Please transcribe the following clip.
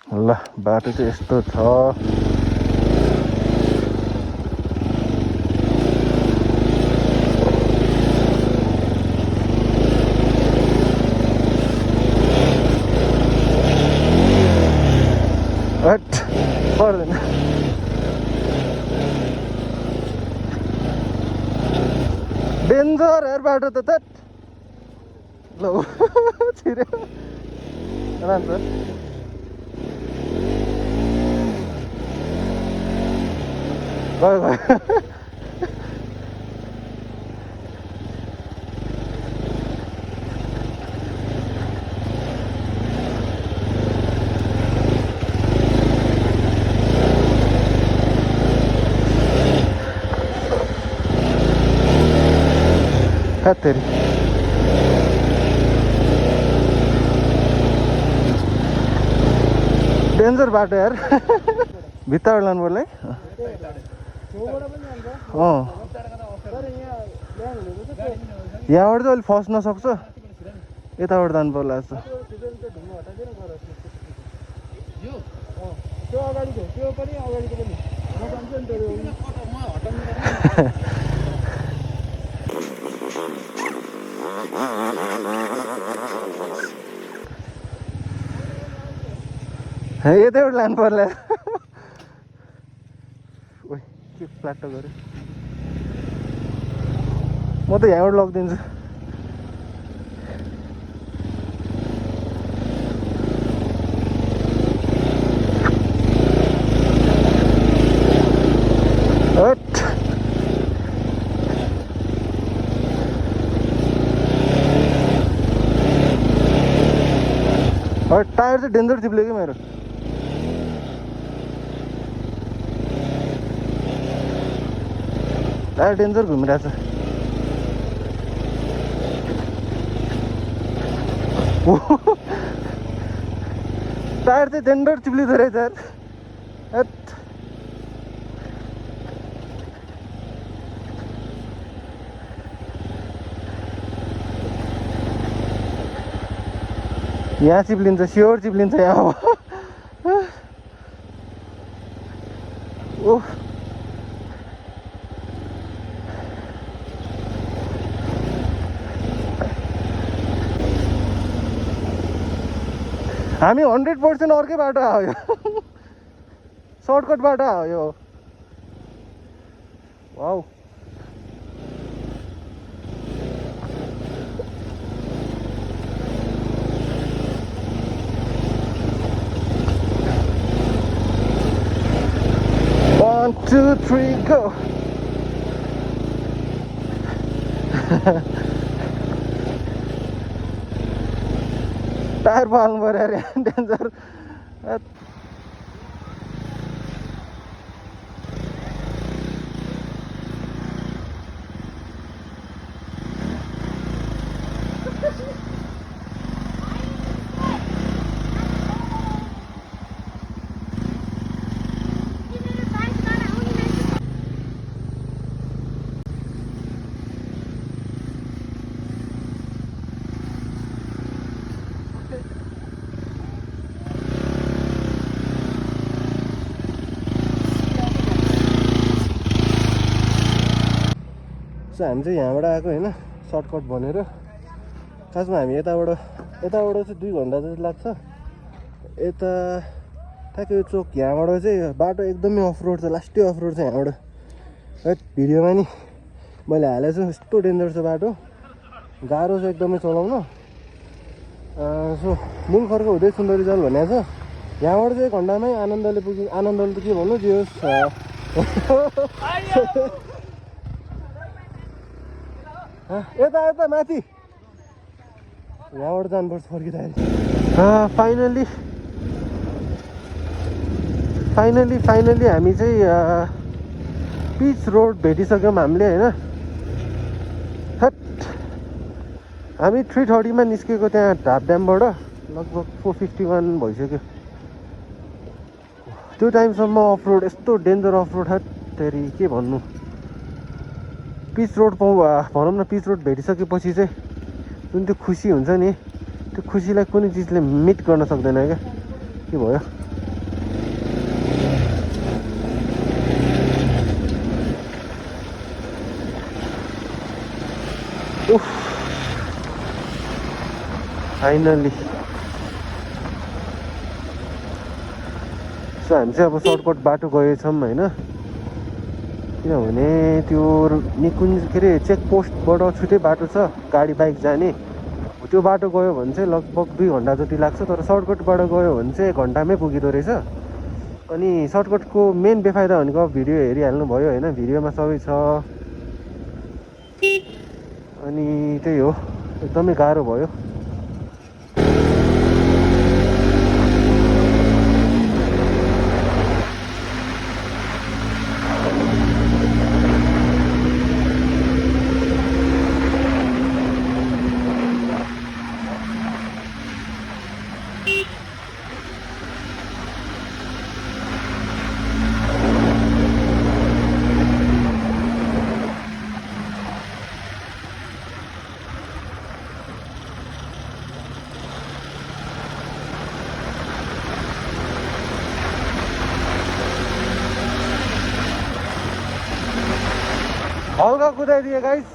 ल बाटो चाहिँ यस्तो छ। हट पर्दैन। डेन्जर यार बाटो त थट। ल छिर्यो रान्छ। गयो गयो। तेरी डेन्जर बाटो यार। भित्ताबाट लानु पर्ने यहाँबाट चाहिँ अलिक फस्न सक्छ, यताबाट जानु पर्ला जस्तो। यतैबाट लानु पर्ला। ओइ के प्लाटो गऱ्यो। म त यहाँबाट लगिदिन्छु। टायर चाहिँ डेन्जर चिप्ल्यो कि मेरो। टायर डेन्जर घुमिरहेछ। टायर चाहिँ डेन्जर चिप्लिँदो रहेछ यार। यहाँ चिप्लिन्छ, स्योर चिप्लिन्छ यहाँ। ओह हामी 100% अर्कै बाटो आयो। सर्टकट बाटो आयो। Wow One, two, three, go. Tyre पाल्नु पर्यो अरे डेन्जर। हामी चाहिँ यहाँबाट आएको होइन, सर्टकट भनेर। खासमा हामी यताबाट चाहिँ 2 घन्टा जति लाग्छ। यता ठ्याक्कै यो चोक यहाँबाट चाहिँ बाटो एकदमै अफरोड छ, लास्टै अफरोड छ यहाँबाट। है भिडियोमा नि मैले हालेको छु, यस्तो डेन्जर छ बाटो, गाह्रो छ एकदमै चलाउन। सो मूल खर्क हुँदै सुन्दरीजल भनेको छ। यहाँबाट चाहिँ 1 घन्टामै आनन्दले पुग्यो। आनन्दले त के भन्नु, जे होस्। यता यता माथि यहाँबाट जानुपर्छ फर्किँदाखेरि। फाइनली हामी चाहिँ पिच रोड भेटिसक्यौँ हामीले होइन। हामी 3:30 मा निस्केको त्यहाँ ढाप ड्यामबाट। लगभग 4:51 भइसक्यो। त्यो टाइमसम्म अफरोड, यस्तो डेन्जर अफरोड फेरि के भन्नु। पिच रोड भनौँ न, पिच रोड भेटिसकेपछि चाहिँ जुन त्यो खुसी हुन्छ नि, त्यो खुसीलाई कुनै चिजले मिट गर्न सक्दैन क्या। के भयो। उफ फाइनली सो हामी चाहिँ अब सर्टकट बाटो गएछौँ होइन किनभने त्यो निकुञ्ज के अरे चेकपोस्टबाट छुट्टै बाटो छ गाडी बाइक जाने त्यो बाटो गयो भने चाहिँ लगभग 2 घन्टा जति लाग्छ तर सर्टकटबाट गयो भने चाहिँ 1 घन्टामै पुगिँदो रहेछ अनि सर्टकटको मेन बेफाइदा भनेको अब भिडियो हेरिहाल्नु भयो होइन भिडियोमा सबै छ अनि त्यही हो एकदमै गाह्रो भयो हल्का कुदाइदिए गाइस